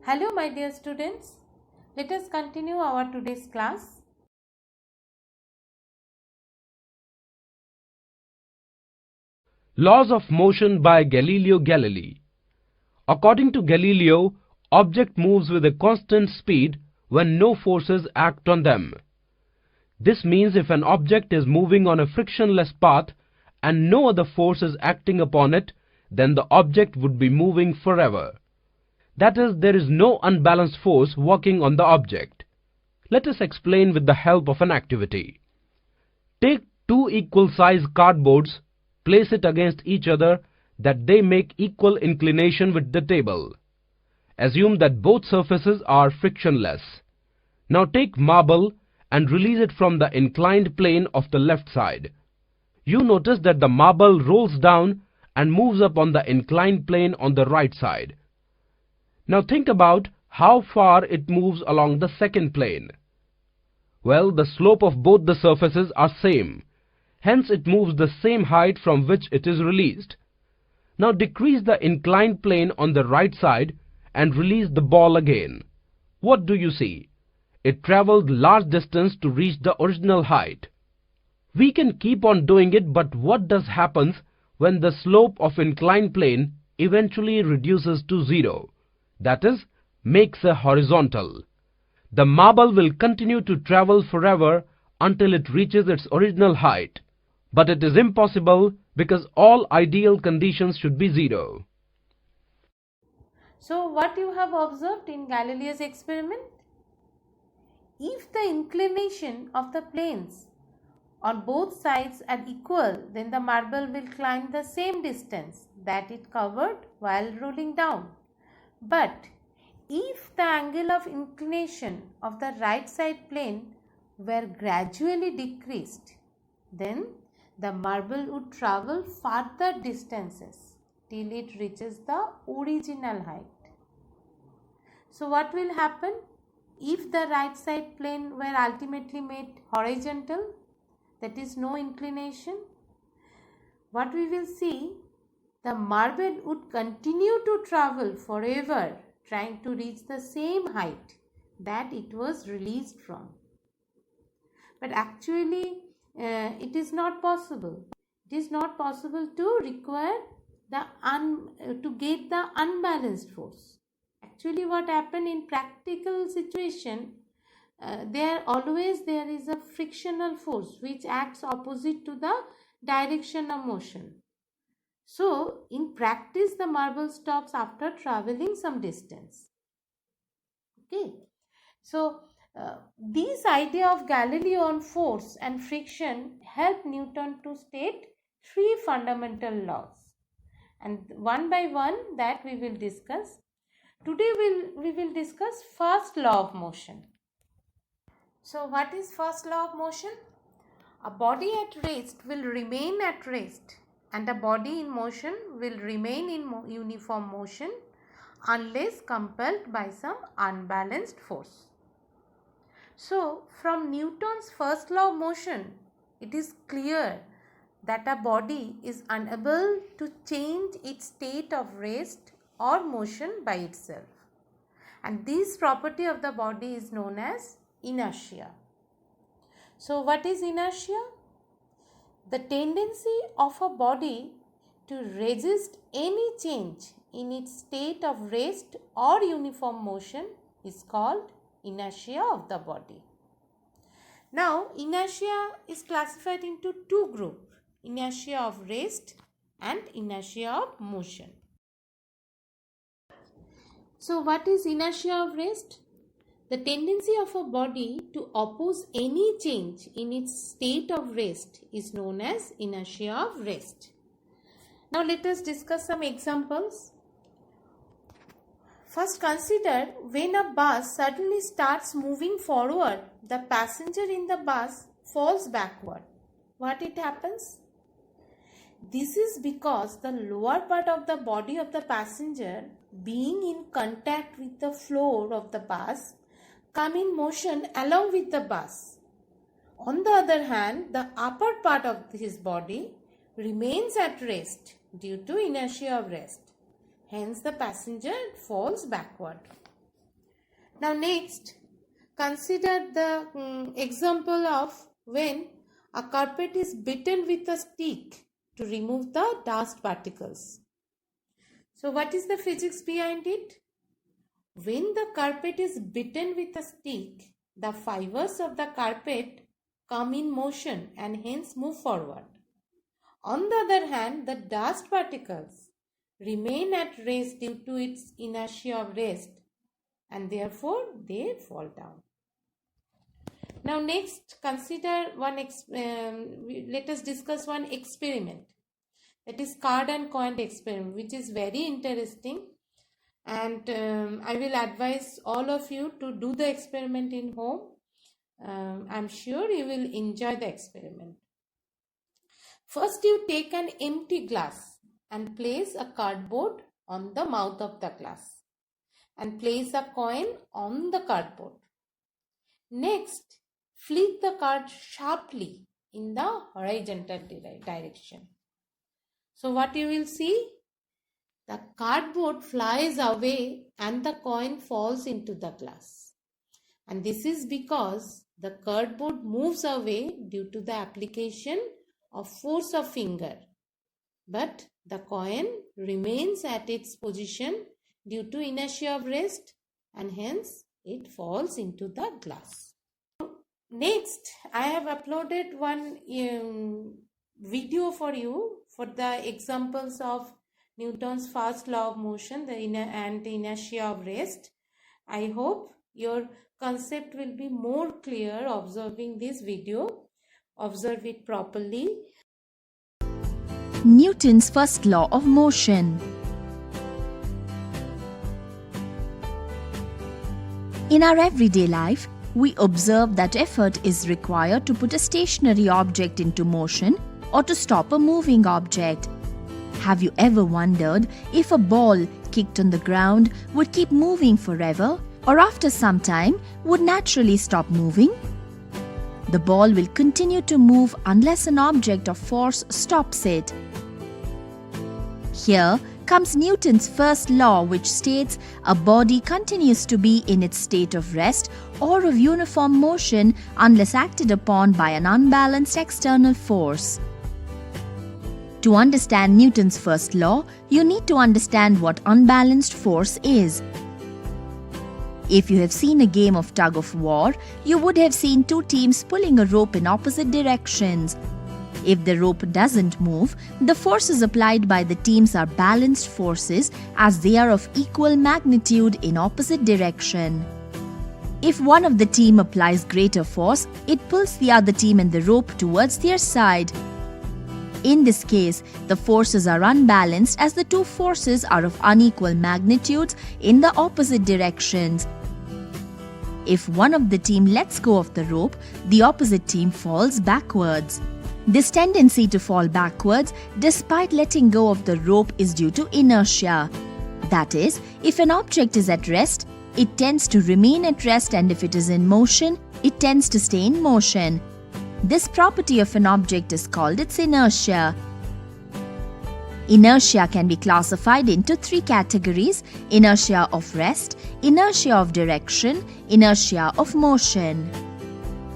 Hello my dear students, let us continue our today's class. Laws of Motion by Galileo Galilei. According to Galileo, object moves with a constant speed when no forces act on them. This means if an object is moving on a frictionless path and no other force is acting upon it, then the object would be moving forever. That is, there is no unbalanced force working on the object. Let us explain with the help of an activity. Take two equal size cardboards, place it against each other that they make equal inclination with the table. Assume that both surfaces are frictionless. Now take marble and release it from the inclined plane of the left side. You notice that the marble rolls down and moves up on the inclined plane on the right side. Now think about how far it moves along the second plane. Well, the slope of both the surfaces are same. Hence it moves the same height from which it is released. Now decrease the inclined plane on the right side and release the ball again. What do you see? It traveled large distance to reach the original height. We can keep on doing it, but what does happens when the slope of inclined plane eventually reduces to zero? That is, makes a horizontal. The marble will continue to travel forever until it reaches its original height. But it is impossible because all ideal conditions should be zero. So what you have observed in Galileo's experiment? If the inclination of the planes on both sides are equal, then the marble will climb the same distance that it covered while rolling down. But if the angle of inclination of the right side plane were gradually decreased, then the marble would travel further distances till it reaches the original height. So what will happen if the right side plane were ultimately made horizontal, that is no inclination? What we will see, the marble would continue to travel forever trying to reach the same height that it was released from. But actually it is not possible. It is not possible to require to get the unbalanced force. Actually what happened in practical situation, there is a frictional force which acts opposite to the direction of motion. So in practice the marble stops after traveling some distance. Okay. So this idea of Galileo on force and friction helped Newton to state three fundamental laws, and one by one that we will discuss. Today we will discuss first law of motion. So what is first law of motion? A body at rest will remain at rest and a body in motion will remain in uniform motion unless compelled by some unbalanced force. So from Newton's first law of motion, it is clear that a body is unable to change its state of rest or motion by itself. And this property of the body is known as inertia. So what is inertia? The tendency of a body to resist any change in its state of rest or uniform motion is called inertia of the body. Now, inertia is classified into two groups, inertia of rest and inertia of motion. So, what is inertia of rest? The tendency of a body to oppose any change in its state of rest is known as inertia of rest. Now, let us discuss some examples. First, consider when a bus suddenly starts moving forward, the passenger in the bus falls backward. What it happens? This is because the lower part of the body of the passenger, being in contact with the floor of the bus, come in motion along with the bus. On the other hand, the upper part of his body remains at rest due to inertia of rest. Hence, the passenger falls backward. Now next, consider the example of when a carpet is beaten with a stick to remove the dust particles. So what is the physics behind it? When the carpet is beaten with a stick, the fibers of the carpet come in motion and hence move forward. On the other hand, the dust particles remain at rest due to its inertia of rest, and therefore they fall down. Now next, consider let us discuss one experiment, that is card and coin experiment, which is very interesting, and I will advise all of you to do the experiment in home. I'm sure you will enjoy the experiment. First, you take an empty glass and place a cardboard on the mouth of the glass and place a coin on the cardboard. Next, flick the card sharply in the horizontal direction. So what you will see? The cardboard flies away and the coin falls into the glass. And this is because the cardboard moves away due to the application of force of finger, but the coin remains at its position due to inertia of rest, and hence it falls into the glass. Next, I have uploaded one video for you for the examples of Newton's first law of motion and the inertia of rest. I hope your concept will be more clear observing this video. Observe it properly. Newton's first law of motion. In our everyday life, we observe that effort is required to put a stationary object into motion or to stop a moving object. Have you ever wondered if a ball kicked on the ground would keep moving forever, or after some time would naturally stop moving? The ball will continue to move unless an object of force stops it. Here comes Newton's first law, which states a body continues to be in its state of rest or of uniform motion unless acted upon by an unbalanced external force. To understand Newton's first law, you need to understand what unbalanced force is. If you have seen a game of tug of war, you would have seen two teams pulling a rope in opposite directions. If the rope doesn't move, the forces applied by the teams are balanced forces as they are of equal magnitude in opposite direction. If one of the team applies greater force, it pulls the other team and the rope towards their side. In this case, the forces are unbalanced as the two forces are of unequal magnitudes in the opposite directions. If one of the team lets go of the rope, the opposite team falls backwards. This tendency to fall backwards despite letting go of the rope is due to inertia. That is, if an object is at rest, it tends to remain at rest, and if it is in motion, it tends to stay in motion. This property of an object is called its inertia. Inertia can be classified into three categories: inertia of rest, inertia of direction, inertia of motion.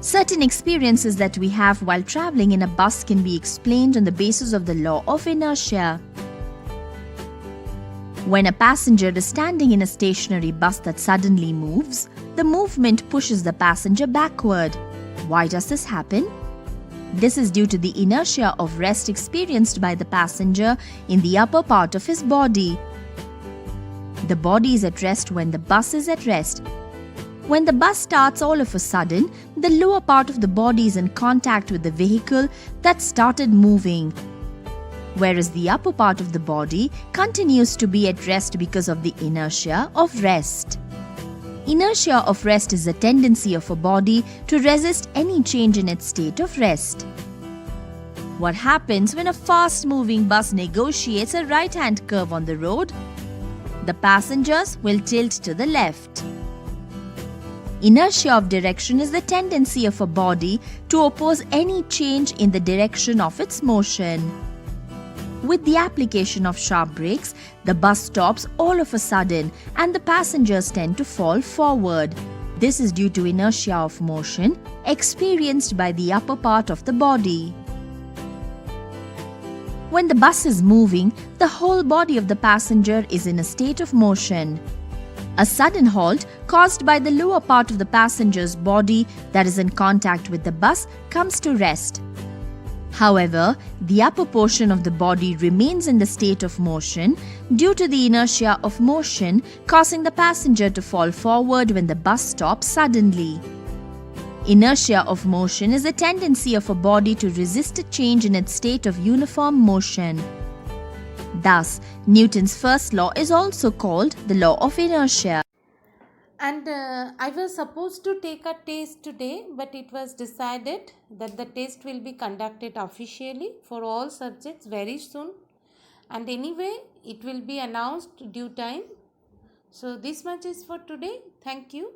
Certain experiences that we have while traveling in a bus can be explained on the basis of the law of inertia. When a passenger is standing in a stationary bus that suddenly moves, the movement pushes the passenger backward. Why does this happen? This is due to the inertia of rest experienced by the passenger in the upper part of his body. The body is at rest when the bus is at rest. When the bus starts, all of a sudden, the lower part of the body is in contact with the vehicle that started moving, whereas the upper part of the body continues to be at rest because of the inertia of rest. Inertia of rest is the tendency of a body to resist any change in its state of rest. What happens when a fast-moving bus negotiates a right-hand curve on the road? The passengers will tilt to the left. Inertia of direction is the tendency of a body to oppose any change in the direction of its motion. With the application of sharp brakes, the bus stops all of a sudden and the passengers tend to fall forward. This is due to inertia of motion experienced by the upper part of the body. When the bus is moving, the whole body of the passenger is in a state of motion. A sudden halt caused by the lower part of the passenger's body that is in contact with the bus comes to rest. However, the upper portion of the body remains in the state of motion due to the inertia of motion, causing the passenger to fall forward when the bus stops suddenly. Inertia of motion is a tendency of a body to resist a change in its state of uniform motion. Thus, Newton's first law is also called the law of inertia. And I was supposed to take a test today, but it was decided that the test will be conducted officially for all subjects very soon. And anyway, it will be announced due time. So this much is for today. Thank you.